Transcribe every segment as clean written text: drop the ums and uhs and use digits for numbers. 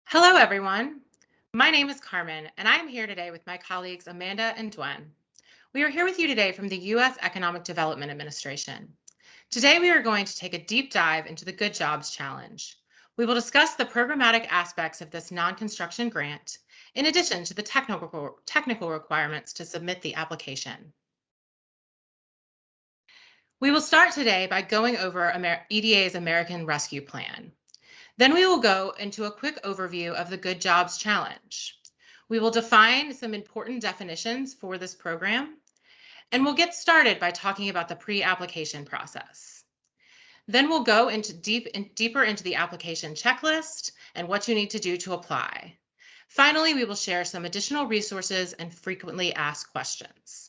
Hello, everyone. My name is Carmen, and I am here today with my colleagues Amanda and Dwen. We are here with you today from the U.S. Economic Development Administration. Today, we are going to take a deep dive into the Good Jobs Challenge. We will discuss the programmatic aspects of this non-construction grant, in addition to the technical requirements to submit the application. We will start today by going over EDA's American Rescue Plan. Then we will go into a quick overview of the Good Jobs Challenge. We will define some important definitions for this program, and we'll get started by talking about the pre-application process. Then we'll go deeper into the application checklist and what you need to do to apply. Finally, we will share some additional resources and frequently asked questions.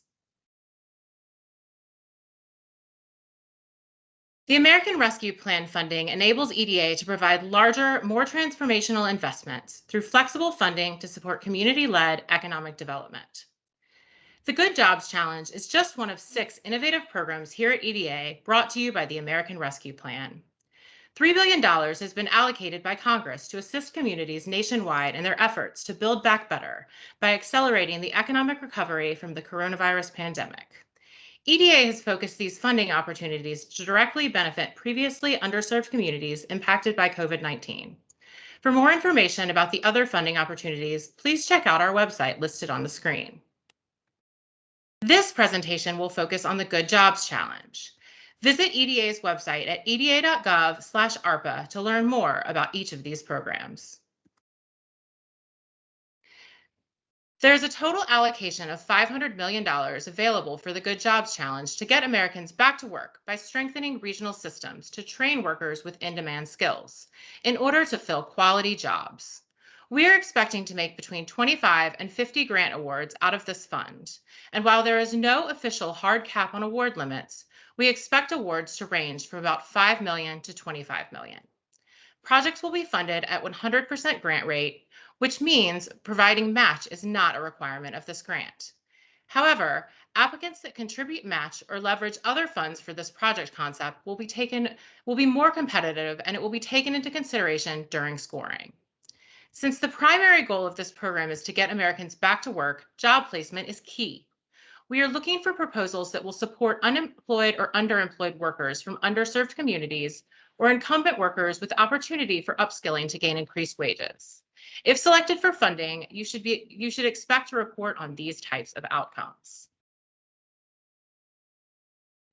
The American Rescue Plan funding enables EDA to provide larger, more transformational investments through flexible funding to support community-led economic development. The Good Jobs Challenge is just one of 6 innovative programs here at EDA brought to you by the American Rescue Plan. $3 billion has been allocated by Congress to assist communities nationwide in their efforts to build back better by accelerating the economic recovery from the coronavirus pandemic. EDA has focused these funding opportunities to directly benefit previously underserved communities impacted by COVID-19. For more information about the other funding opportunities, please check out our website listed on the screen. This presentation will focus on the Good Jobs Challenge. Visit EDA's website at eda.gov/ARPA to learn more about each of these programs. There is a total allocation of $500 million available for the Good Jobs Challenge to get Americans back to work by strengthening regional systems to train workers with in-demand skills in order to fill quality jobs. We are expecting to make between 25 and 50 grant awards out of this fund. And while there is no official hard cap on award limits, we expect awards to range from about $5 million to $25 million. Projects will be funded at 100% grant rate, which means providing match is not a requirement of this grant. However, applicants that contribute match or leverage other funds for this project concept will be more competitive, and it will be taken into consideration during scoring. Since the primary goal of this program is to get Americans back to work, job placement is key. We are looking for proposals that will support unemployed or underemployed workers from underserved communities or incumbent workers with opportunity for upskilling to gain increased wages. If selected for funding, you should expect to report on these types of outcomes.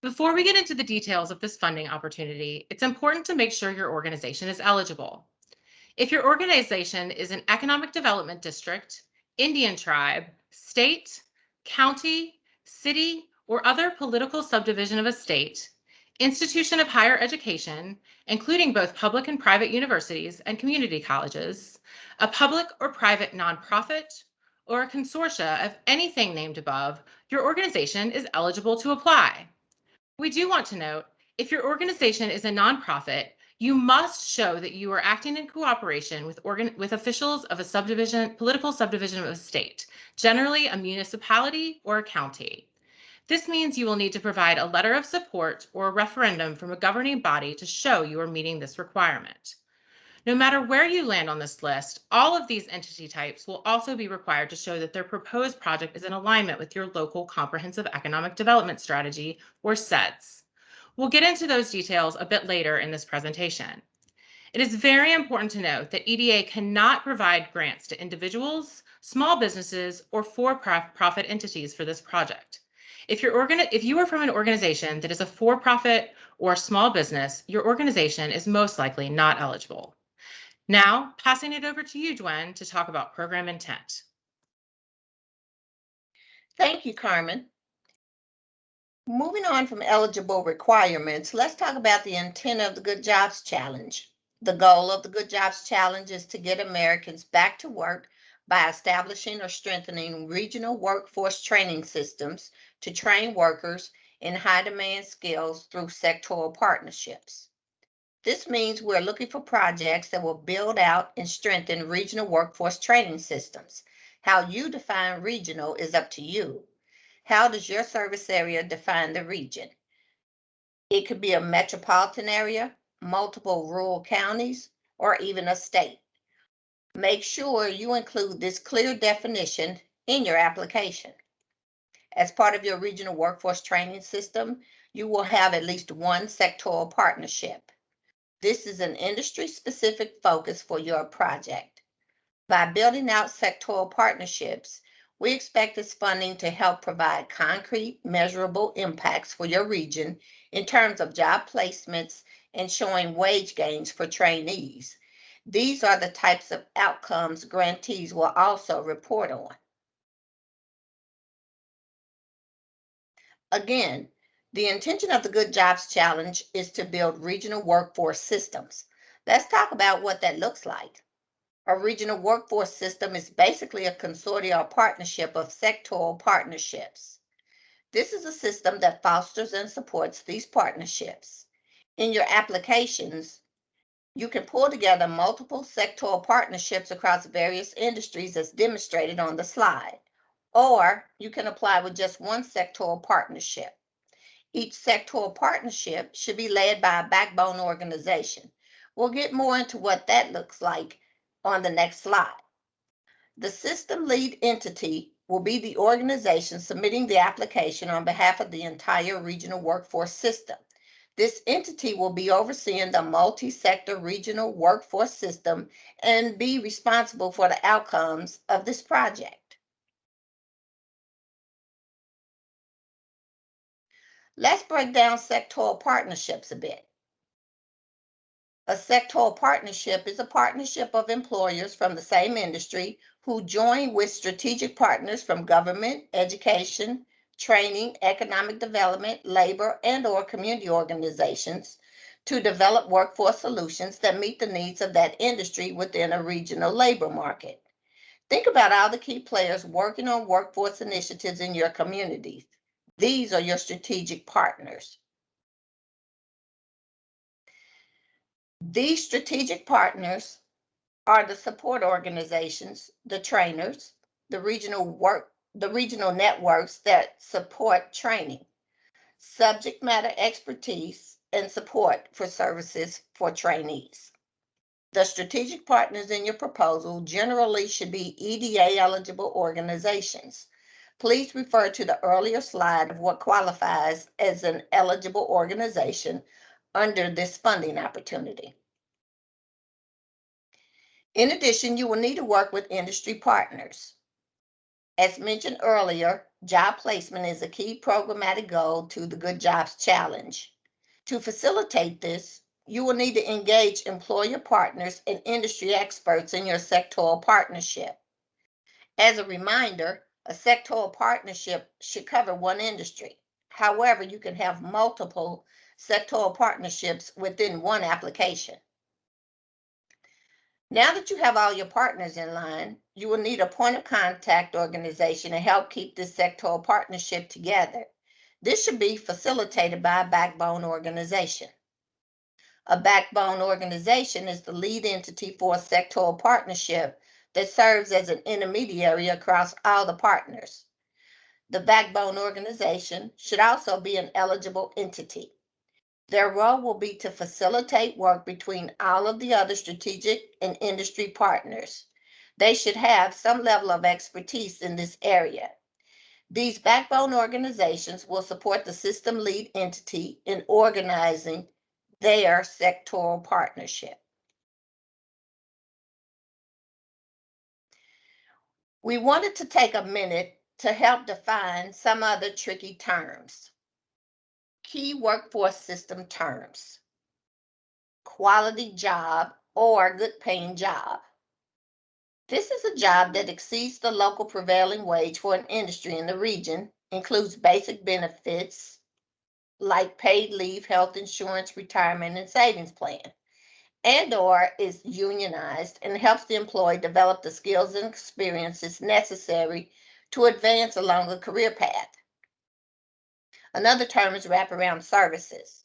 Before we get into the details of this funding opportunity, it's important to make sure your organization is eligible. If your organization is an economic development district, Indian tribe, state, county, city, or other political subdivision of a state, institution of higher education, including both public and private universities and community colleges, a public or private nonprofit, or a consortia of anything named above, your organization is eligible to apply. We do want to note, if your organization is a nonprofit, you must show that you are acting in cooperation with officials of a political subdivision of a state, generally a municipality or a county. This means you will need to provide a letter of support or a referendum from a governing body to show you are meeting this requirement. No matter where you land on this list, all of these entity types will also be required to show that their proposed project is in alignment with your local comprehensive economic development strategy, or CEDS. We'll get into those details a bit later in this presentation. It is very important to note that EDA cannot provide grants to individuals, small businesses, or for-profit entities for this project. If you are from an organization that is a for-profit or small business, your organization is most likely not eligible. Now, passing it over to you, Dwen, to talk about program intent. Thank you, Carmen. Moving on from eligible requirements, let's talk about the intent of the Good Jobs Challenge. The goal of the Good Jobs Challenge is to get Americans back to work by establishing or strengthening regional workforce training systems to train workers in high-demand skills through sectoral partnerships. This means we're looking for projects that will build out and strengthen regional workforce training systems. How you define regional is up to you. How does your service area define the region? It could be a metropolitan area, multiple rural counties, or even a state. Make sure you include this clear definition in your application. As part of your regional workforce training system, you will have at least one sectoral partnership. This is an industry-specific focus for your project. By building out sectoral partnerships, we expect this funding to help provide concrete, measurable impacts for your region in terms of job placements and showing wage gains for trainees. These are the types of outcomes grantees will also report on. Again, the intention of the Good Jobs Challenge is to build regional workforce systems. Let's talk about what that looks like. A regional workforce system is basically a consortium or partnership of sectoral partnerships. This is a system that fosters and supports these partnerships. In your applications, you can pull together multiple sectoral partnerships across various industries as demonstrated on the slide, or you can apply with just one sectoral partnership. Each sectoral partnership should be led by a backbone organization. We'll get more into what that looks like on the next slide. The system lead entity will be the organization submitting the application on behalf of the entire regional workforce system. This entity will be overseeing the multi-sector regional workforce system and be responsible for the outcomes of this project. Let's break down sectoral partnerships a bit. A sectoral partnership is a partnership of employers from the same industry who join with strategic partners from government, education, training, economic development, labor, and/or community organizations to develop workforce solutions that meet the needs of that industry within a regional labor market. Think about all the key players working on workforce initiatives in your communities. These are your strategic partners. These strategic partners are the support organizations, the trainers, the regional networks that support training, subject matter expertise, and support for services for trainees. The strategic partners in your proposal generally should be EDA eligible organizations. Please refer to the earlier slide of what qualifies as an eligible organization under this funding opportunity. In addition, you will need to work with industry partners. As mentioned earlier, job placement is a key programmatic goal to the Good Jobs Challenge. To facilitate this, you will need to engage employer partners and industry experts in your sectoral partnership. As a reminder, a sectoral partnership should cover one industry. However, you can have multiple sectoral partnerships within one application. Now that you have all your partners in line, you will need a point of contact organization to help keep this sectoral partnership together. This should be facilitated by a backbone organization. A backbone organization is the lead entity for a sectoral partnership that serves as an intermediary across all the partners. The backbone organization should also be an eligible entity. Their role will be to facilitate work between all of the other strategic and industry partners. They should have some level of expertise in this area. These backbone organizations will support the system lead entity in organizing their sectoral partnership. We wanted to take a minute to help define some other tricky terms. Key workforce system terms: quality job or good paying job. This is a job that exceeds the local prevailing wage for an industry in the region, includes basic benefits like paid leave, health insurance, retirement, and savings plan, and/or is unionized and helps the employee develop the skills and experiences necessary to advance along a career path. Another term is wraparound services.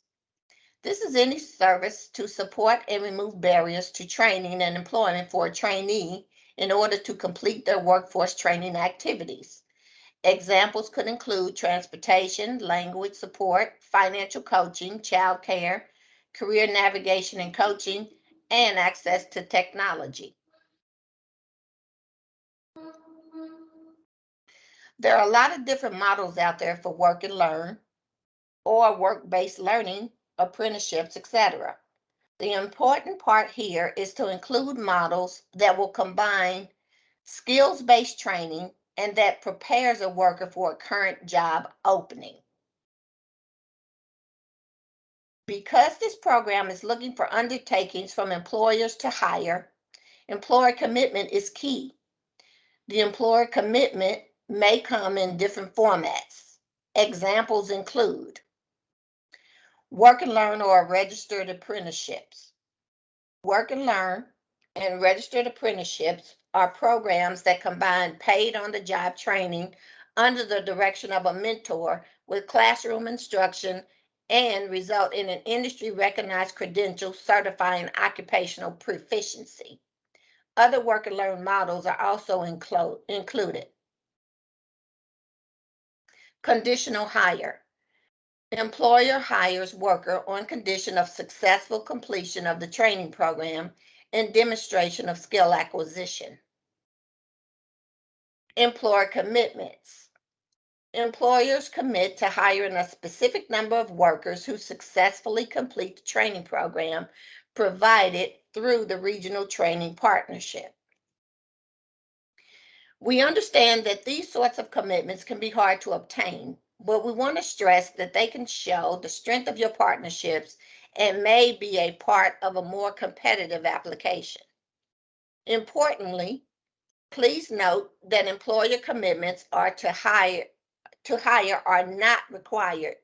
This is any service to support and remove barriers to training and employment for a trainee in order to complete their workforce training activities. Examples could include transportation, language support, financial coaching, child care, career navigation and coaching, and access to technology. There are a lot of different models out there for work and learn or work-based learning, apprenticeships, etc. The important part here is to include models that will combine skills-based training and that prepares a worker for a current job opening. Because this program is looking for undertakings from employers to hire, employer commitment is key. The employer commitment may come in different formats. Examples include work and learn or registered apprenticeships. Work and learn and registered apprenticeships are programs that combine paid on the job training under the direction of a mentor with classroom instruction and result in an industry recognized credential certifying occupational proficiency. Other work and learn models are also included. Conditional hire. Employer hires worker on condition of successful completion of the training program and demonstration of skill acquisition. Employer commitments. Employers commit to hiring a specific number of workers who successfully complete the training program provided through the regional training partnership. We understand that these sorts of commitments can be hard to obtain, but we want to stress that they can show the strength of your partnerships and may be a part of a more competitive application. Importantly, please note that employer commitments are to hire are not required,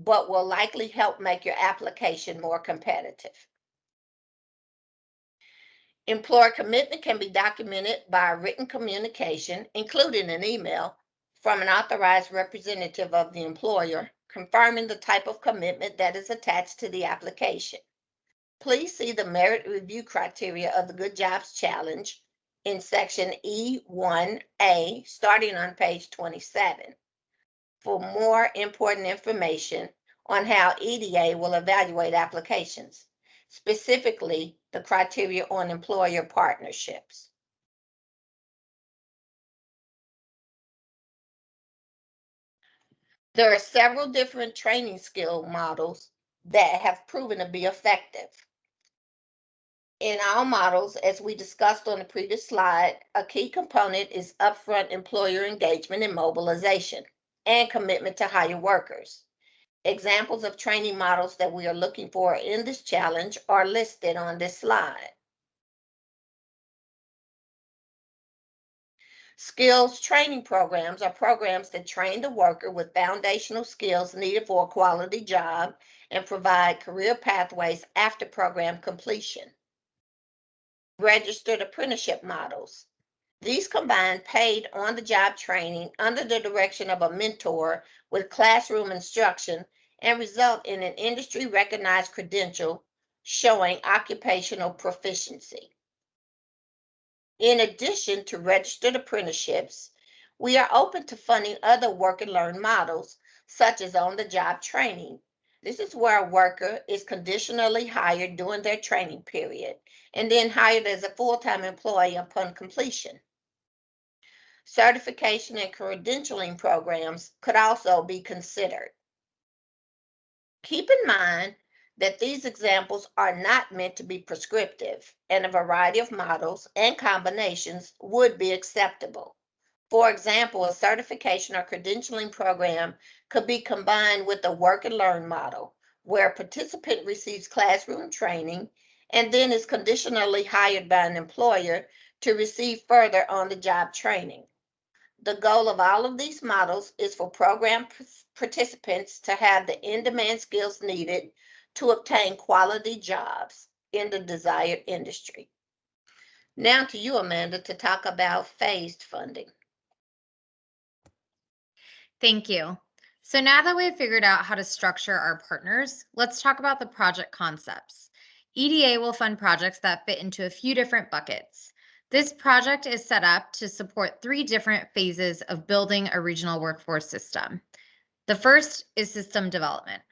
but will likely help make your application more competitive. Employer commitment can be documented by a written communication, including an email, from an authorized representative of the employer, confirming the type of commitment that is attached to the application. Please see the merit review criteria of the Good Jobs Challenge in section E1A, starting on page 27, for more important information on how EDA will evaluate applications, specifically the criteria on employer partnerships. There are several different training skill models that have proven to be effective. In our models, as we discussed on the previous slide, a key component is upfront employer engagement and mobilization and commitment to hire workers. Examples of training models that we are looking for in this challenge are listed on this slide. Skills training programs are programs that train the worker with foundational skills needed for a quality job and provide career pathways after program completion. Registered apprenticeship models. These combine paid on-the-job training under the direction of a mentor with classroom instruction and result in an industry-recognized credential showing occupational proficiency. In addition to registered apprenticeships, we are open to funding other work and learn models, such as on-the-job training. This is where a worker is conditionally hired during their training period and then hired as a full-time employee upon completion. Certification and credentialing programs could also be considered. Keep in mind that these examples are not meant to be prescriptive, and a variety of models and combinations would be acceptable. For example, a certification or credentialing program could be combined with a work and learn model, where a participant receives classroom training and then is conditionally hired by an employer to receive further on-the-job training. The goal of all of these models is for program participants to have the in-demand skills needed to obtain quality jobs in the desired industry. Now to you, Amanda, to talk about phased funding. Thank you. So now that we've figured out how to structure our partners, let's talk about the project concepts. EDA will fund projects that fit into a few different buckets. This project is set up to support 3 different phases of building a regional workforce system. The first is system development.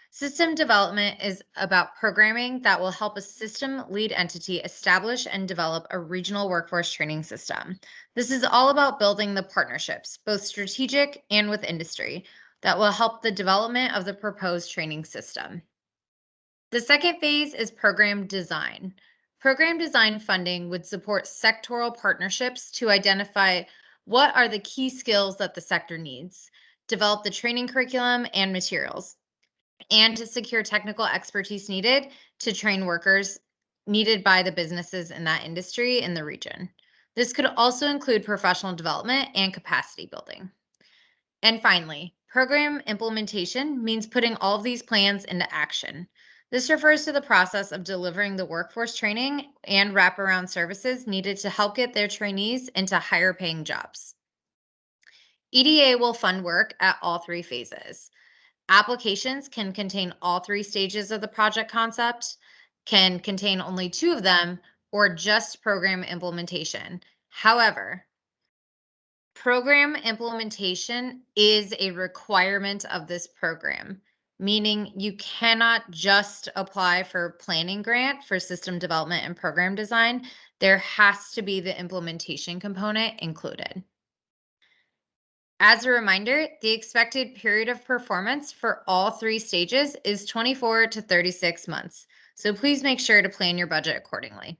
System development is about programming that will help a system lead entity establish and develop a regional workforce training system. This is all about building the partnerships, both strategic and with industry, that will help the development of the proposed training system. The second phase is program design. Program design funding would support sectoral partnerships to identify what are the key skills that the sector needs, develop the training curriculum and materials, and to secure technical expertise needed to train workers needed by the businesses in that industry in the region. This could also include professional development and capacity building. And finally, program implementation means putting all of these plans into action. This refers to the process of delivering the workforce training and wraparound services needed to help get their trainees into higher paying jobs. EDA will fund work at all three phases. Applications can contain all three stages of the project concept, can contain only two of them, or just program implementation. However, program implementation is a requirement of this program, meaning you cannot just apply for planning grant for system development and program design. There has to be the implementation component included. As a reminder, the expected period of performance for all three stages is 24 to 36 months, so please make sure to plan your budget accordingly.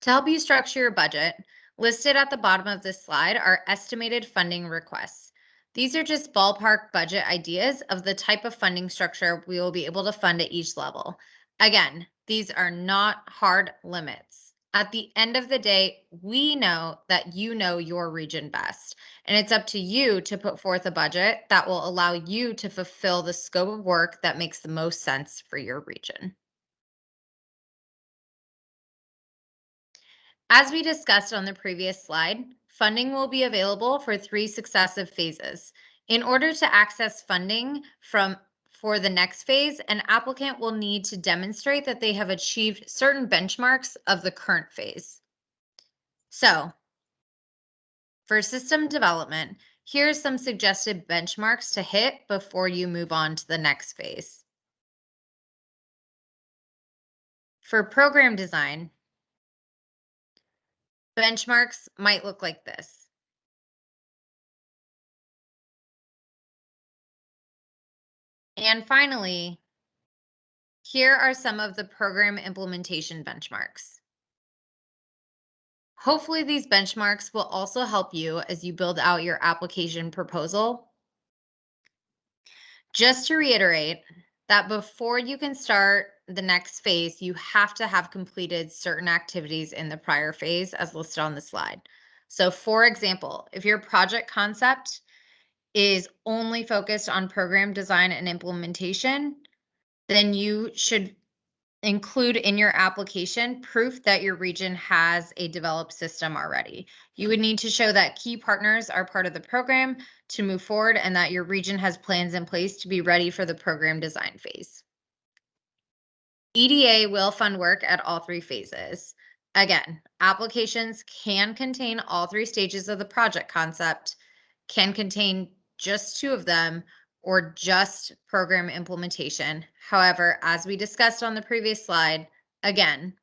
To help you structure your budget, listed at the bottom of this slide are estimated funding requests. These are just ballpark budget ideas of the type of funding structure we will be able to fund at each level. Again, these are not hard limits. At the end of the day, we know that you know your region best, and it's up to you to put forth a budget that will allow you to fulfill the scope of work that makes the most sense for your region. As we discussed on the previous slide, funding will be available for 3 successive phases. In order to access funding for the next phase, an applicant will need to demonstrate that they have achieved certain benchmarks of the current phase. So, for system development, here's some suggested benchmarks to hit before you move on to the next phase. For program design, benchmarks might look like this. And finally, here are some of the program implementation benchmarks. Hopefully, these benchmarks will also help you as you build out your application proposal. Just to reiterate that before you can start the next phase, you have to have completed certain activities in the prior phase as listed on the slide. So for example, if your project concept is only focused on program design and implementation, then you should include in your application proof that your region has a developed system already. You would need to show that key partners are part of the program to move forward and that your region has plans in place to be ready for the program design phase. EDA will fund work at all three phases. Again, applications can contain all three stages of the project concept, can contain just two of them, or just program implementation. However, as we discussed on the previous slide, again,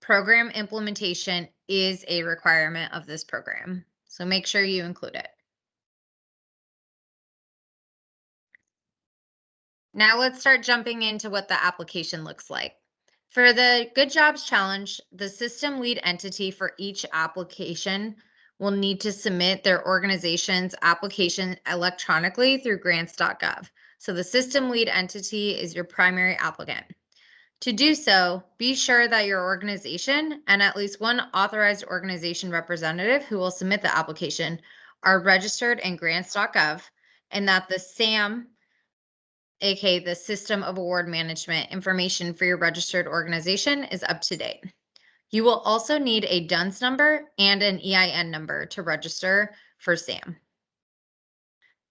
program implementation is a requirement of this program. So make sure you include it. Now let's start jumping into what the application looks like. For the Good Jobs Challenge, the system lead entity for each application will need to submit their organization's application electronically through grants.gov. So the system lead entity is your primary applicant. To do so, be sure that your organization and at least one authorized organization representative who will submit the application are registered in grants.gov and that the SAM, aka the System of Award Management information for your registered organization, is up to date. You will also need a DUNS number and an EIN number to register for SAM.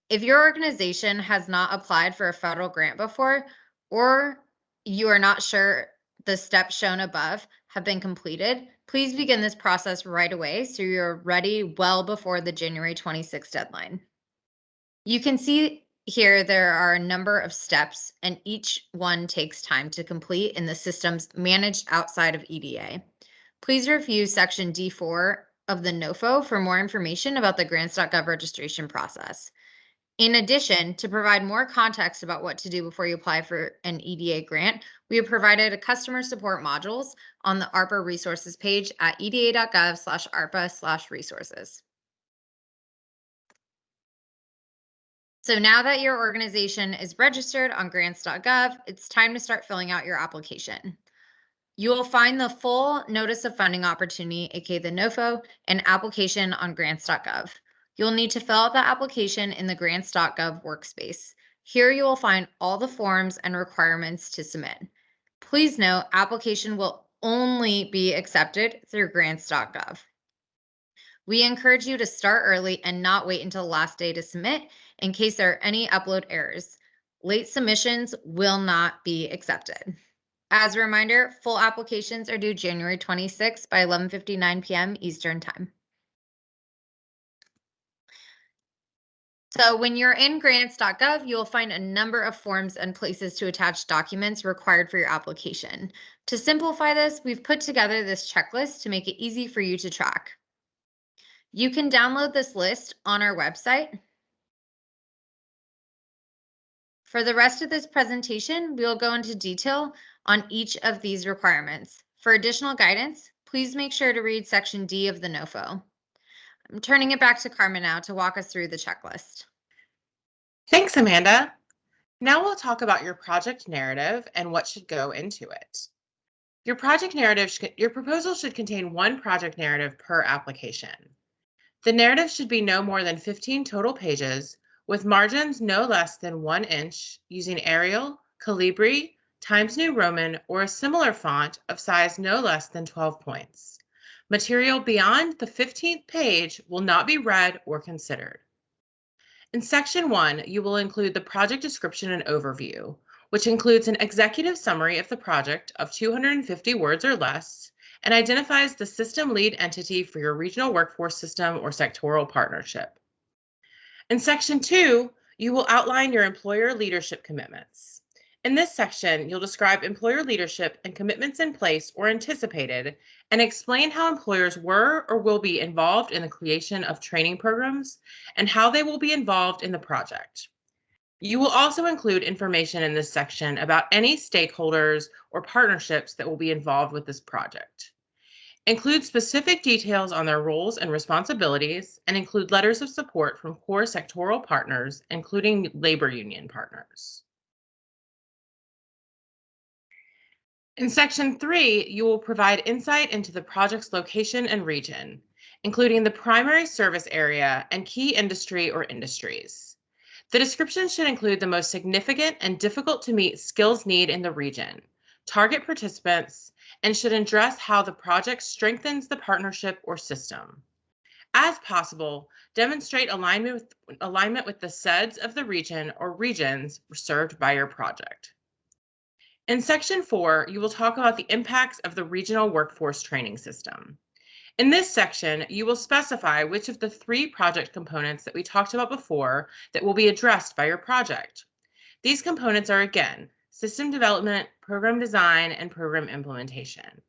If your organization has not applied for a federal grant before, or you are not sure the steps shown above have been completed, please begin this process right away so you're ready well before the January 26th deadline. You can see Here, there are a number of steps, and each one takes time to complete in the systems managed outside of EDA. Please review section D4 of the NOFO for more information about the grants.gov registration process. In addition, to provide more context about what to do before you apply for an EDA grant, we have provided a customer support modules on the ARPA resources page at eda.gov/ARPA/resources. So now that your organization is registered on grants.gov, it's time to start filling out your application. You will find the full Notice of Funding Opportunity, aka the NOFO, and application on grants.gov. You'll need to fill out the application in the grants.gov workspace. Here you will find all the forms and requirements to submit. Please note, application will only be accepted through grants.gov. We encourage you to start early and not wait until the last day to submit in case there are any upload errors. Late submissions will not be accepted. As a reminder, full applications are due January 26th by 11:59 p.m. Eastern Time. So when you're in grants.gov, you'll find a number of forms and places to attach documents required for your application. To simplify this, we've put together this checklist to make it easy for you to track. You can download this list on our website. For the rest of this presentation, we'll go into detail on each of these requirements. For additional guidance, please make sure to read section D of the NOFO. I'm turning it back to Carmen now to walk us through the checklist. Thanks, Amanda. Now we'll talk about your project narrative and what should go into it. Your proposal should contain one project narrative per application. The narrative should be no more than 15 total pages, with margins no less than 1 inch, using Arial, Calibri, Times New Roman, or a similar font of size no less than 12 points. Material beyond the 15th page will not be read or considered. In Section 1, you will include the project description and overview, which includes an executive summary of the project of 250 words or less, and identifies the system lead entity for your regional workforce system or sectoral partnership. In Section 2, you will outline your employer leadership commitments. In this section, you'll describe employer leadership and commitments in place or anticipated, and explain how employers were or will be involved in the creation of training programs and how they will be involved in the project. You will also include information in this section about any stakeholders or partnerships that will be involved with this project. Include specific details on their roles and responsibilities, and include letters of support from core sectoral partners, including labor union partners. In Section 3, you will provide insight into the project's location and region, including the primary service area and key industry or industries. The description should include the most significant and difficult to meet skills need in the region, target participants, and should address how the project strengthens the partnership or system. As possible, demonstrate alignment with the SEDS of the region or regions served by your project. In Section 4, you will talk about the impacts of the regional workforce training system. In this section, you will specify which of the 3 project components that we talked about before that will be addressed by your project. These components are, again, system development, program design, and program implementation.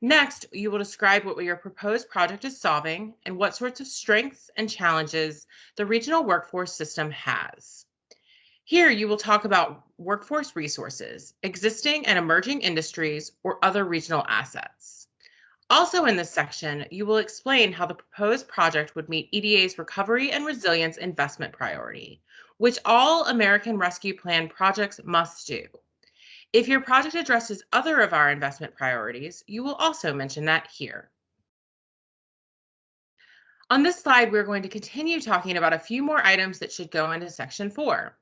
Next, you will describe what your proposed project is solving and what sorts of strengths and challenges the regional workforce system has. Here, you will talk about workforce resources, existing and emerging industries, or other regional assets. Also in this section, you will explain how the proposed project would meet EDA's Recovery and Resilience Investment Priority, which all American Rescue Plan projects must do. If your project addresses other of our investment priorities, you will also mention that here. On this slide, we're going to continue talking about a few more items that should go into Section 4.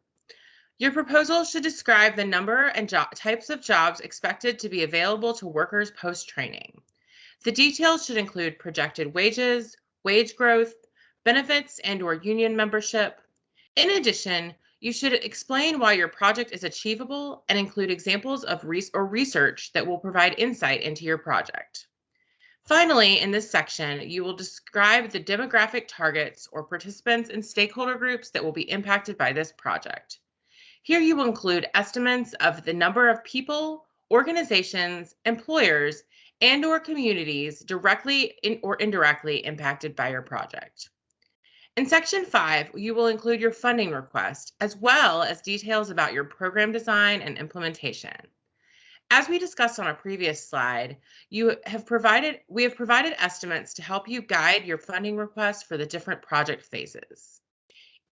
Your proposal should describe the number and types of jobs expected to be available to workers post-training. The details should include projected wages, wage growth, benefits and/or union membership. In addition, you should explain why your project is achievable and include examples of research that will provide insight into your project. Finally, in this section, you will describe the demographic targets or participants and stakeholder groups that will be impacted by this project. Here you will include estimates of the number of people, organizations, employers, and/or communities directly or indirectly impacted by your project. In Section 5, you will include your funding request, as well as details about your program design and implementation. As we discussed on a previous slide, we have provided estimates to help you guide your funding request for the different project phases.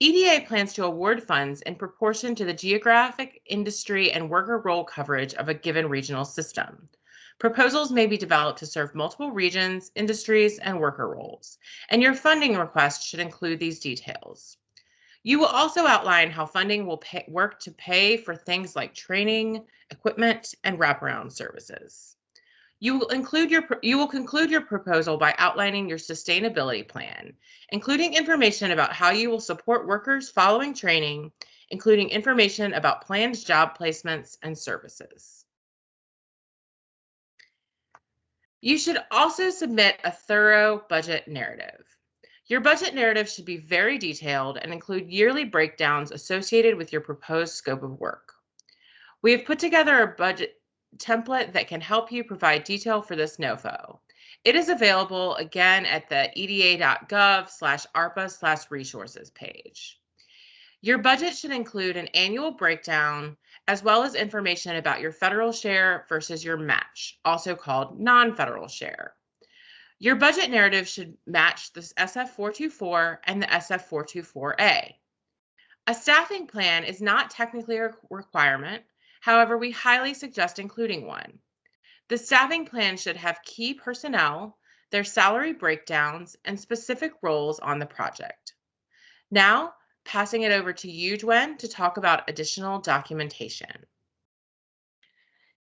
EDA plans to award funds in proportion to the geographic, industry, and worker role coverage of a given regional system. Proposals may be developed to serve multiple regions, industries, and worker roles, and your funding request should include these details. You will also outline how funding will work to pay for things like training, equipment, and wraparound services. You will conclude your proposal by outlining your sustainability plan, including information about how you will support workers following training, including information about planned job placements and services. You should also submit a thorough budget narrative. Your budget narrative should be very detailed and include yearly breakdowns associated with your proposed scope of work. We have put together a budget template that can help you provide detail for this NOFO. It is available again at the eda.gov/ARPA/resources page. Your budget should include an annual breakdown as well as information about your federal share versus your match, also called non-federal share. Your budget narrative should match the SF424 and the SF424A. A staffing plan is not technically a requirement. However, we highly suggest including one. The staffing plan should have key personnel, their salary breakdowns, and specific roles on the project. Now, passing it over to you, Dwen, to talk about additional documentation.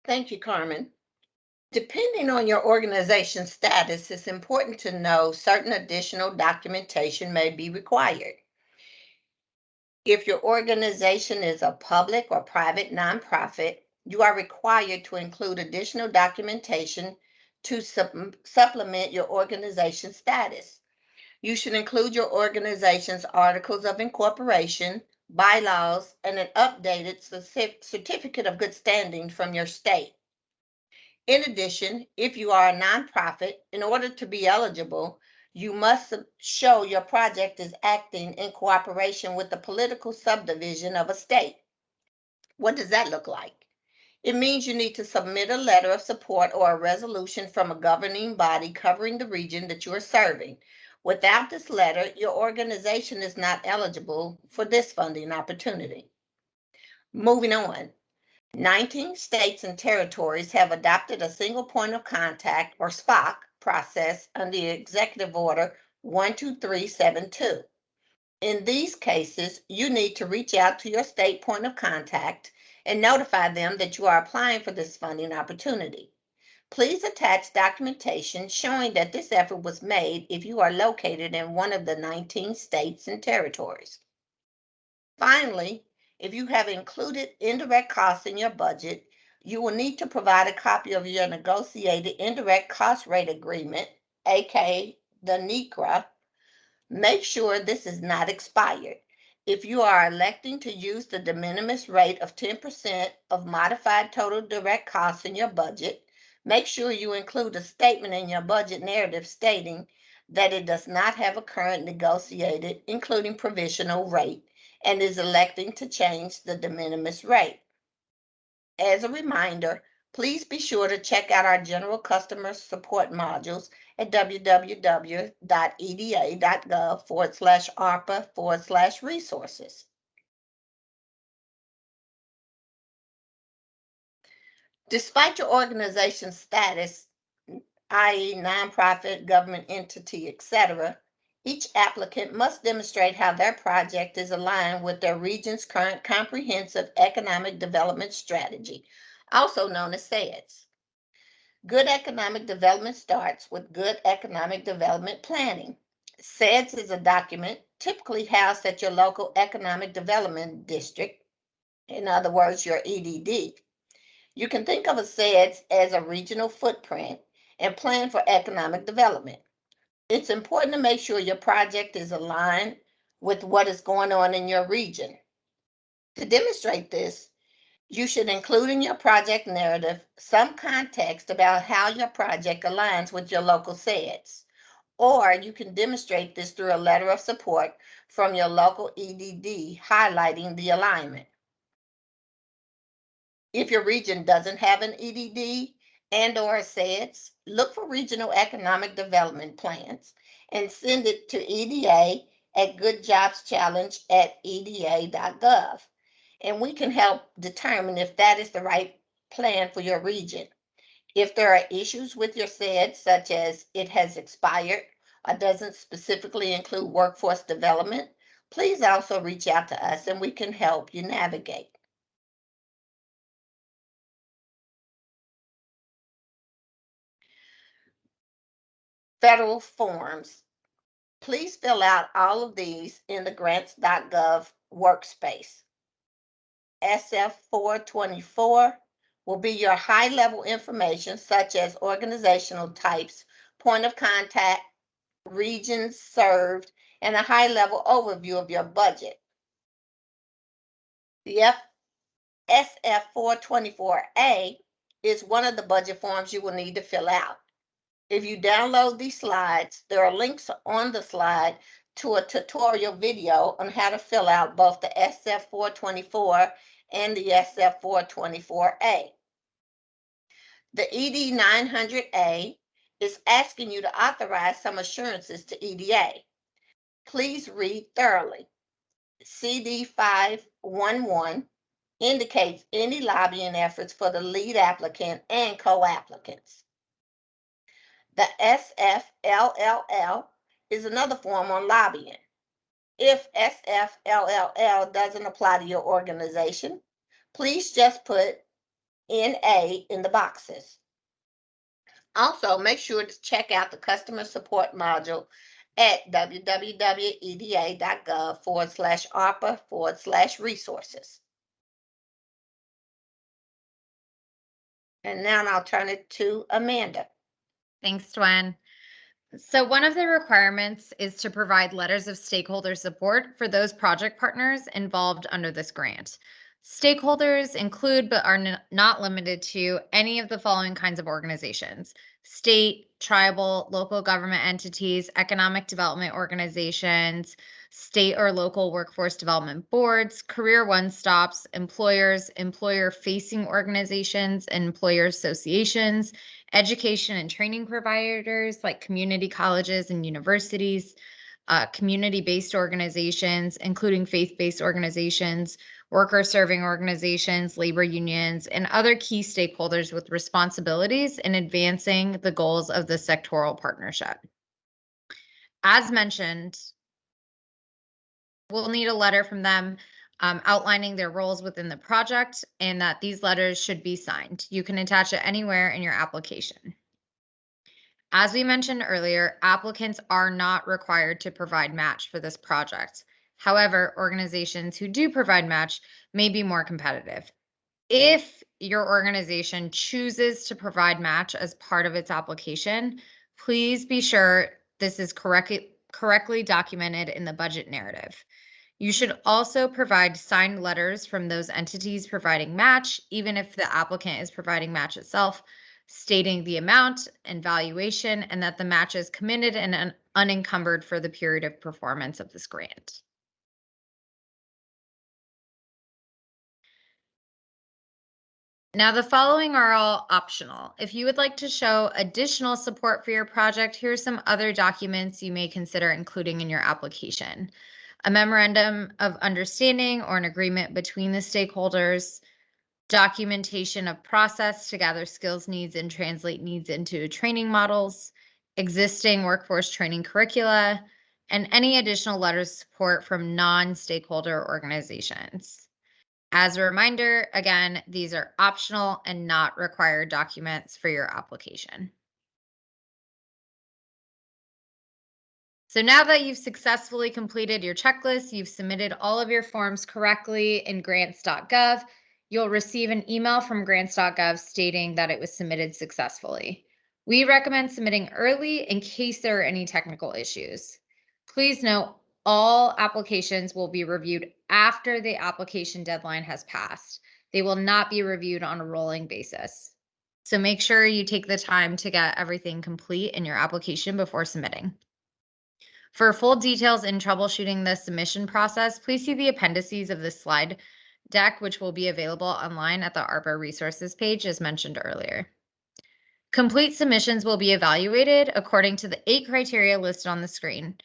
Thank you, Carmen. Depending on your organization status, it's important to know certain additional documentation may be required. If your organization is a public or private nonprofit, you are required to include additional documentation to supplement your organization status. You should include your organization's articles of incorporation, bylaws, and an updated certificate of good standing from your state. In addition, if you are a nonprofit, in order to be eligible, you must show your project is acting in cooperation with the political subdivision of a state. What does that look like? It means you need to submit a letter of support or a resolution from a governing body covering the region that you are serving. Without this letter, your organization is not eligible for this funding opportunity. Moving on. 19 states and territories have adopted a single point of contact or SPOC process under Executive Order 12372. In these cases, you need to reach out to your state point of contact and notify them that you are applying for this funding opportunity. Please attach documentation showing that this effort was made if you are located in one of the 19 states and territories. Finally, if you have included indirect costs in your budget, you will need to provide a copy of your negotiated indirect cost rate agreement, aka the NECRA. Make sure this is not expired. If you are electing to use the de minimis rate of 10% of modified total direct costs in your budget, make sure you include a statement in your budget narrative stating that it does not have a current negotiated, including provisional rate, and is electing to change the de minimis rate. As a reminder, please be sure to check out our general customer support modules at www.eda.gov/ARPA/resources. Despite your organization's status, i.e. nonprofit, government entity, etc., each applicant must demonstrate how their project is aligned with their region's current comprehensive economic development strategy, also known as SEDS. Good economic development starts with good economic development planning. SEDS is a document typically housed at your local economic development district, in other words, your EDD. You can think of a SEDS as a regional footprint, and plan for economic development. It's important to make sure your project is aligned with what is going on in your region. To demonstrate this, you should include in your project narrative some context about how your project aligns with your local SEDS. Or you can demonstrate this through a letter of support from your local EDD highlighting the alignment. If your region doesn't have an EDD and/or a SEDS, look for regional economic development plans and send it to EDA at goodjobschallenge@eda.gov. And we can help determine if that is the right plan for your region. If there are issues with your SED, such as it has expired or doesn't specifically include workforce development, please also reach out to us and we can help you navigate. Federal forms. Please fill out all of these in the grants.gov workspace. SF 424 will be your high-level information such as organizational types, point of contact, regions served, and a high-level overview of your budget. The SF 424A is one of the budget forms you will need to fill out. If you download these slides, there are links on the slide to a tutorial video on how to fill out both the SF 424 and the SF 424A. The ED 900A is asking you to authorize some assurances to EDA. Please read thoroughly. CD 511 indicates any lobbying efforts for the lead applicant and co-applicants. The SFLLL is another form on lobbying. If SFLLL doesn't apply to your organization, please just put NA in the boxes. Also, make sure to check out the customer support module at www.eda.gov/ARPA/resources. And now I'll turn it to Amanda. Thanks, Dwen. So one of the requirements is to provide letters of stakeholder support for those project partners involved under this grant. Stakeholders include, but are not limited to, any of the following kinds of organizations: state, tribal, local government entities, economic development organizations, state or local workforce development boards, career one-stops, employers, employer-facing organizations, and employer associations, education and training providers like community colleges and universities, community-based organizations, including faith-based organizations, worker-serving organizations, labor unions, and other key stakeholders with responsibilities in advancing the goals of the sectoral partnership. As mentioned, we'll need a letter from them outlining their roles within the project and that these letters should be signed. You can attach it anywhere in your application. As we mentioned earlier, applicants are not required to provide match for this project. However, organizations who do provide match may be more competitive. If your organization chooses to provide match as part of its application, please be sure this is correctly documented in the budget narrative. You should also provide signed letters from those entities providing match, even if the applicant is providing match itself, stating the amount and valuation and that the match is committed and unencumbered for the period of performance of this grant. Now, the following are all optional. If you would like to show additional support for your project, here are some other documents you may consider including in your application: a memorandum of understanding or an agreement between the stakeholders, documentation of process to gather skills needs and translate needs into training models, existing workforce training curricula, and any additional letters of support from non-stakeholder organizations. As a reminder, again, these are optional and not required documents for your application. So now that you've successfully completed your checklist, you've submitted all of your forms correctly in grants.gov, you'll receive an email from grants.gov stating that it was submitted successfully. We recommend submitting early in case there are any technical issues. Please note, all applications will be reviewed after the application deadline has passed. They will not be reviewed on a rolling basis. So make sure you take the time to get everything complete in your application before submitting. For full details in troubleshooting the submission process, please see the appendices of this slide deck, which will be available online at the ARPA resources page as mentioned earlier. Complete submissions will be evaluated according to the 8 criteria listed on the screen.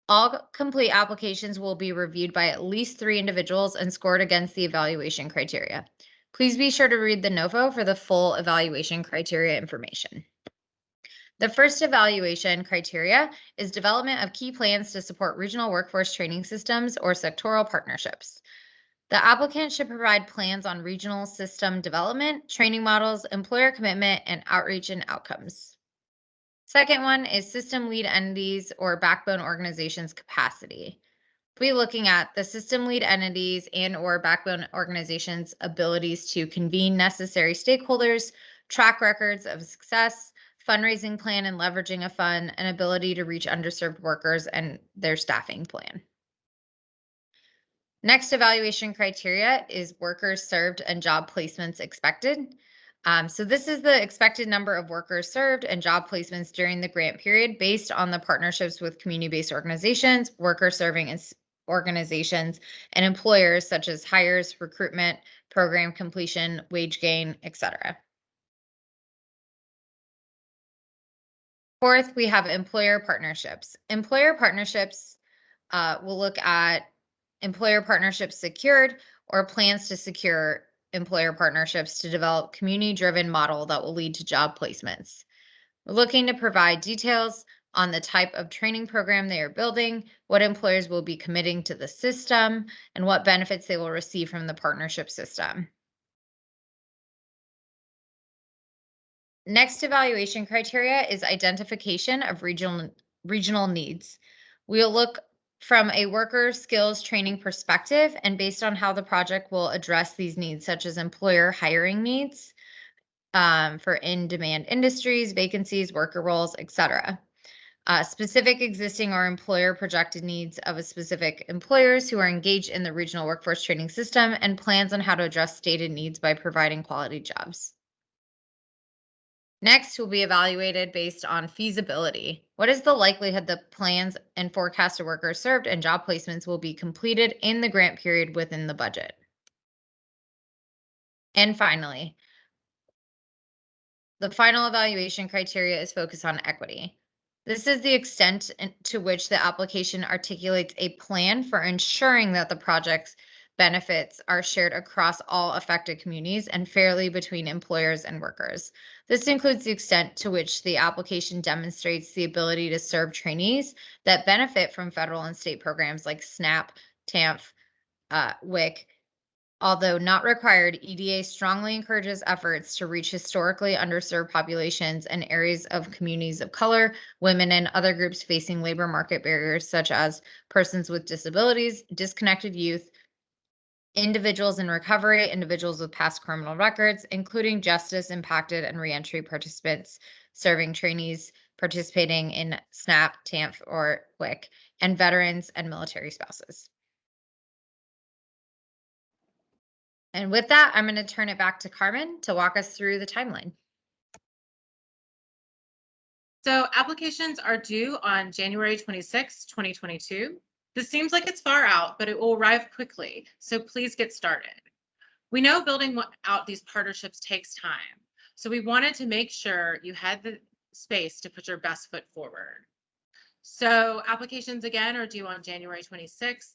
All complete applications will be reviewed by at least 3 individuals and scored against the evaluation criteria. Please be sure to read the NOFO for the full evaluation criteria information. The first evaluation criteria is development of key plans to support regional workforce training systems or sectoral partnerships. The applicant should provide plans on regional system development, training models, employer commitment, and outreach and outcomes. Second one is system lead entities or backbone organizations capacity. We'll be looking at the system lead entities and or backbone organizations' abilities to convene necessary stakeholders, track records of success, fundraising plan and leveraging a fund, and ability to reach underserved workers and their staffing plan. Next evaluation criteria is workers served and job placements expected. So this is the expected number of workers served and job placements during the grant period based on the partnerships with community-based organizations, worker serving organizations, and employers such as hires, recruitment, program completion, wage gain, etc. Fourth, we have employer partnerships. Employer partnerships will look at employer partnerships secured or plans to secure employer partnerships to develop community-driven model that will lead to job placements. We're looking to provide details on the type of training program they are building, what employers will be committing to the system, and what benefits they will receive from the partnership system. Next evaluation criteria is identification of regional needs. We'll look from a worker skills training perspective and based on how the project will address these needs, such as employer hiring needs for in-demand industries, vacancies, worker roles, etc. Specific existing or employer projected needs of a specific employers who are engaged in the regional workforce training system and plans on how to address stated needs by providing quality jobs. Next will be evaluated based on feasibility. What is the likelihood that plans and forecasted workers served and job placements will be completed in the grant period within the budget? And finally, the final evaluation criteria is focused on equity. This is the extent to which the application articulates a plan for ensuring that the project's benefits are shared across all affected communities and fairly between employers and workers. This includes the extent to which the application demonstrates the ability to serve trainees that benefit from federal and state programs like SNAP, TAMF, WIC. Although not required, EDA strongly encourages efforts to reach historically underserved populations and areas of communities of color, women, and other groups facing labor market barriers, such as persons with disabilities, disconnected youth, individuals in recovery, individuals with past criminal records, including justice impacted and reentry participants serving trainees participating in SNAP, TAMF, or WIC, and veterans and military spouses. And with that, I'm going to turn it back to Carmen to walk us through the timeline. So applications are due on January 26, 2022. This seems like it's far out, but it will arrive quickly. So please get started. We know building out these partnerships takes time. So we wanted to make sure you had the space to put your best foot forward. So applications again are due on January 26th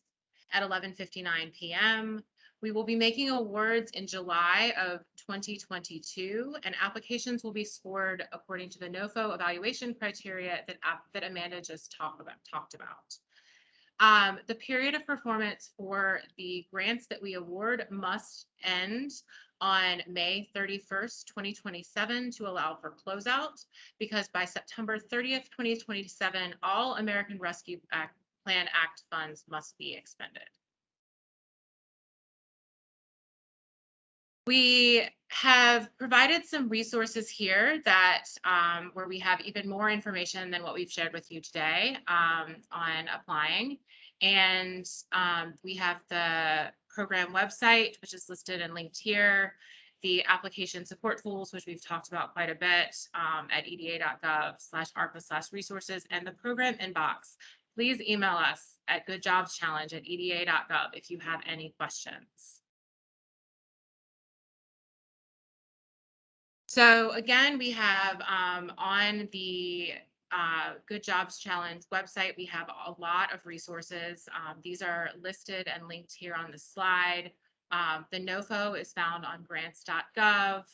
at 11:59 p.m. We will be making awards in July of 2022, and applications will be scored according to the NOFO evaluation criteria that Amanda just talked about. The period of performance for the grants that we award must end on May 31st, 2027 to allow for closeout, because by September 30th, 2027, all American Rescue Plan Act funds must be expended. We have provided some resources here that where we have even more information than what we've shared with you today on applying. And we have the program website, which is listed and linked here, the application support tools, which we've talked about quite a bit at eda.gov/ARPA/resources, and the program inbox. Please email us at goodjobschallenge@eda.gov if you have any questions. So again, we have on the Good Jobs Challenge website, we have a lot of resources. These are listed and linked here on the slide. The NOFO is found on grants.gov.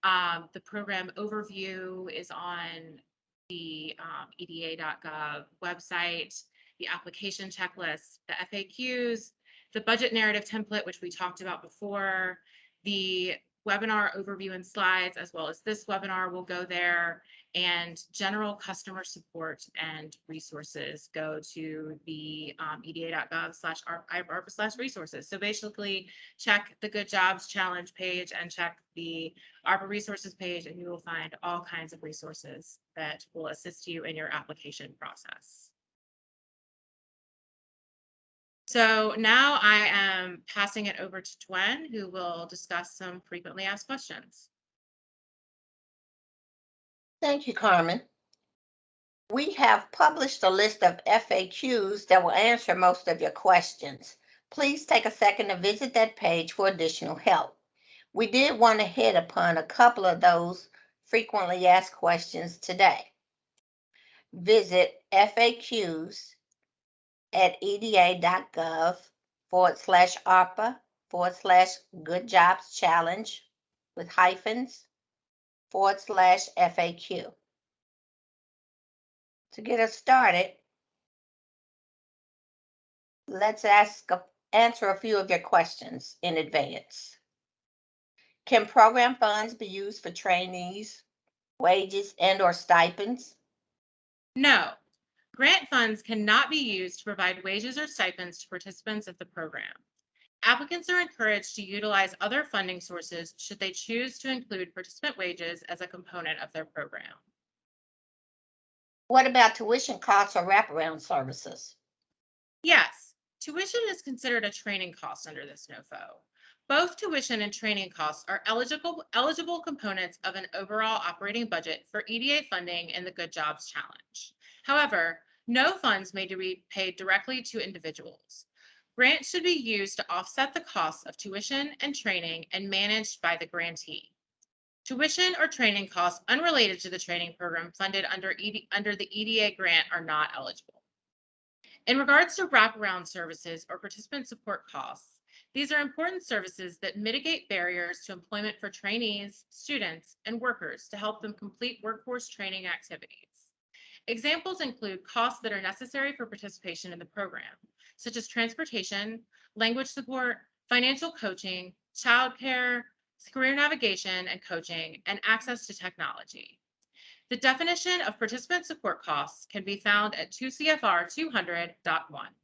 The program overview is on the eda.gov website, the application checklist, the FAQs, the budget narrative template, which we talked about before, the webinar overview and slides, as well as this webinar will go there, and general customer support and resources go to the eda.gov/ARPA/resources. So basically check the Good Jobs Challenge page and check the ARPA resources page, and you will find all kinds of resources that will assist you in your application process. So now I am passing it over to Gwen, who will discuss some frequently asked questions. Thank you, Carmen. We have published a list of FAQs that will answer most of your questions. Please take a second to visit that page for additional help. We did want to hit upon a couple of those frequently asked questions today. Visit FAQs at eda.gov/ARPA/Good Jobs Challenge with hyphens /FAQ. To get us started, let's answer a few of your questions in advance. Can program funds be used for trainees, wages, and/or stipends? No, grant funds cannot be used to provide wages or stipends to participants of the program. Applicants are encouraged to utilize other funding sources should they choose to include participant wages as a component of their program. What about tuition costs or wraparound services? Yes, tuition is considered a training cost under this NOFO. Both tuition and training costs are eligible components of an overall operating budget for EDA funding in the Good Jobs Challenge. However, no funds may be paid directly to individuals. Grants should be used to offset the costs of tuition and training and managed by the grantee. Tuition or training costs unrelated to the training program funded under the EDA grant are not eligible. In regards to wraparound services or participant support costs, these are important services that mitigate barriers to employment for trainees, students, and workers to help them complete workforce training activities. Examples include costs that are necessary for participation in the program, such as transportation, language support, financial coaching, childcare, career navigation and coaching, and access to technology. The definition of participant support costs can be found at 2 CFR 200.1.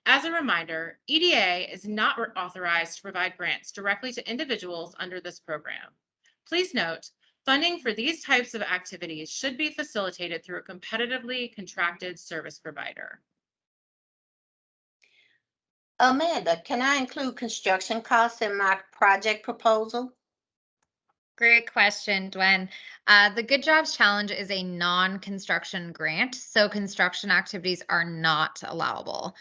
As a reminder, EDA is not authorized to provide grants directly to individuals under this program. Please note, funding for these types of activities should be facilitated through a competitively contracted service provider. Amanda, can I include construction costs in my project proposal? Great question, Dwen. The Good Jobs Challenge is a non-construction grant, so construction activities are not allowable.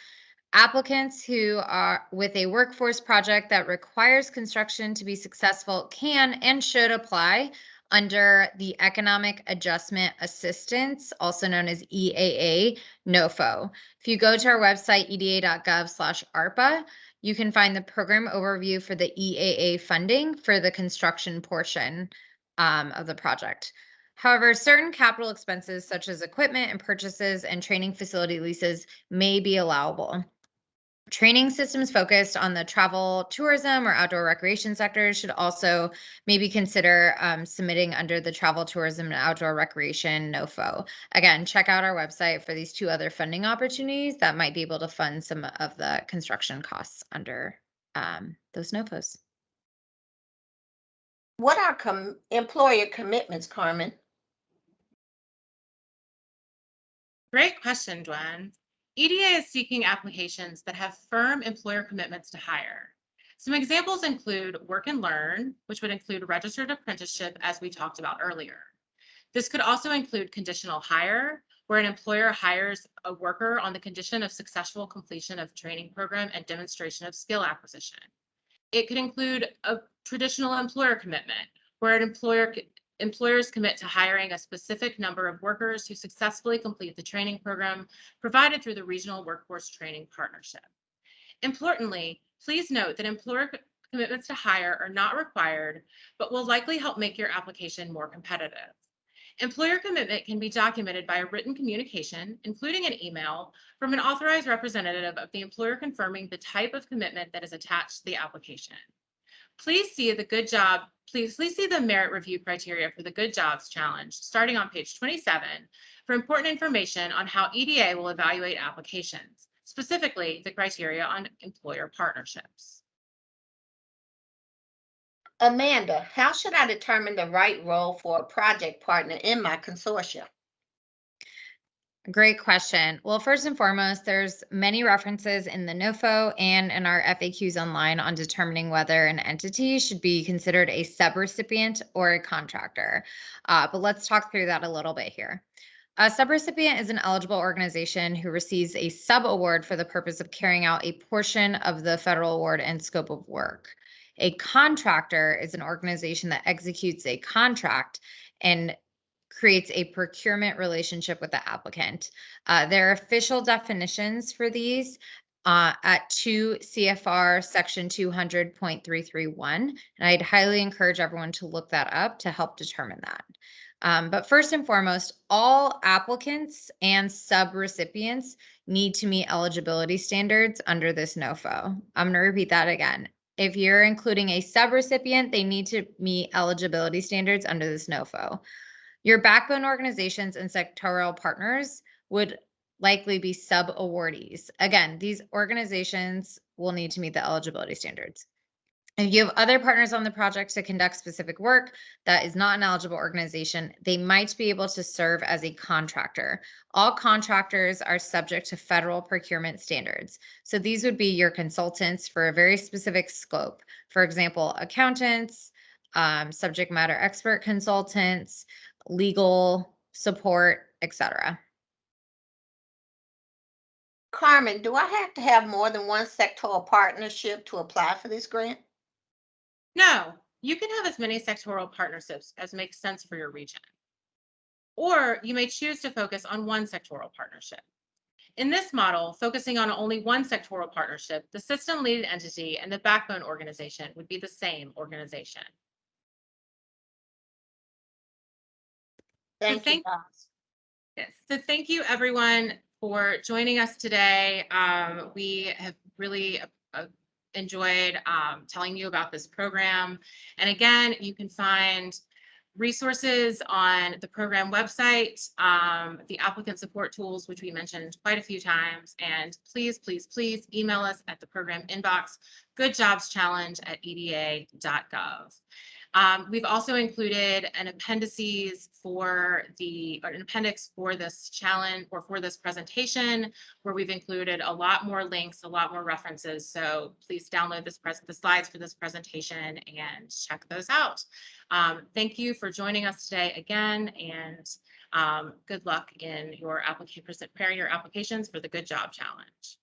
Applicants who are with a workforce project that requires construction to be successful can and should apply under the Economic Adjustment Assistance, also known as EAA, NOFO. If you go to our website, eda.gov/ARPA, you can find the program overview for the EAA funding for the construction portion of the project. However, certain capital expenses such as equipment and purchases and training facility leases may be allowable. Training systems focused on the travel, tourism, or outdoor recreation sectors should also maybe consider submitting under the travel, tourism, and outdoor recreation NOFO. Again, check out our website for these two other funding opportunities that might be able to fund some of the construction costs under those NOFOs. What are employer commitments, Carmen? Great question, Dwen. EDA is seeking applications that have firm employer commitments to hire. Some examples include work and learn, which would include registered apprenticeship, as we talked about earlier. This could also include conditional hire, where an employer hires a worker on the condition of successful completion of training program and demonstration of skill acquisition. It could include a traditional employer commitment, where employers commit to hiring a specific number of workers who successfully complete the training program provided through the Regional Workforce Training Partnership. Importantly, please note that employer commitments to hire are not required, but will likely help make your application more competitive. Employer commitment can be documented by a written communication, including an email, from an authorized representative of the employer confirming the type of commitment that is attached to the application. Please see the merit review criteria for the Good Jobs Challenge, starting on page 27, for important information on how EDA will evaluate applications, specifically the criteria on employer partnerships. Amanda, how should I determine the right role for a project partner in my consortium? Great question. Well, first and foremost, there's many references in the NOFO and in our FAQs online on determining whether an entity should be considered a subrecipient or a contractor. But let's talk through that a little bit here. A subrecipient is an eligible organization who receives a sub-award for the purpose of carrying out a portion of the federal award and scope of work. A contractor is an organization that executes a contract and creates a procurement relationship with the applicant. There are official definitions for these at 2 CFR section 200.331. And I'd highly encourage everyone to look that up to help determine that. But first and foremost, all applicants and subrecipients need to meet eligibility standards under this NOFO. I'm going to repeat that again. If you're including a subrecipient, they need to meet eligibility standards under this NOFO. Your backbone organizations and sectoral partners would likely be sub-awardees. Again, these organizations will need to meet the eligibility standards. If you have other partners on the project to conduct specific work that is not an eligible organization, they might be able to serve as a contractor. All contractors are subject to federal procurement standards. So these would be your consultants for a very specific scope. For example, accountants, subject matter expert consultants, legal support, etc. Carmen, do I have to have more than one sectoral partnership to apply for this grant? No, you can have as many sectoral partnerships as makes sense for your region. Or you may choose to focus on one sectoral partnership. In this model, focusing on only one sectoral partnership, the system lead entity and the backbone organization would be the same organization. Thank you, guys. Yes. So thank you everyone for joining us today. We have really enjoyed telling you about this program. And again, you can find resources on the program website, the applicant support tools, which we mentioned quite a few times. And please, please, please email us at the program inbox, goodjobschallenge@eda.gov. We've also included an appendices for an appendix for this challenge or for this presentation, where we've included a lot more links, a lot more references. So please download the slides for this presentation and check those out. Thank you for joining us today again, and good luck in your preparing your applications for the Good Job Challenge.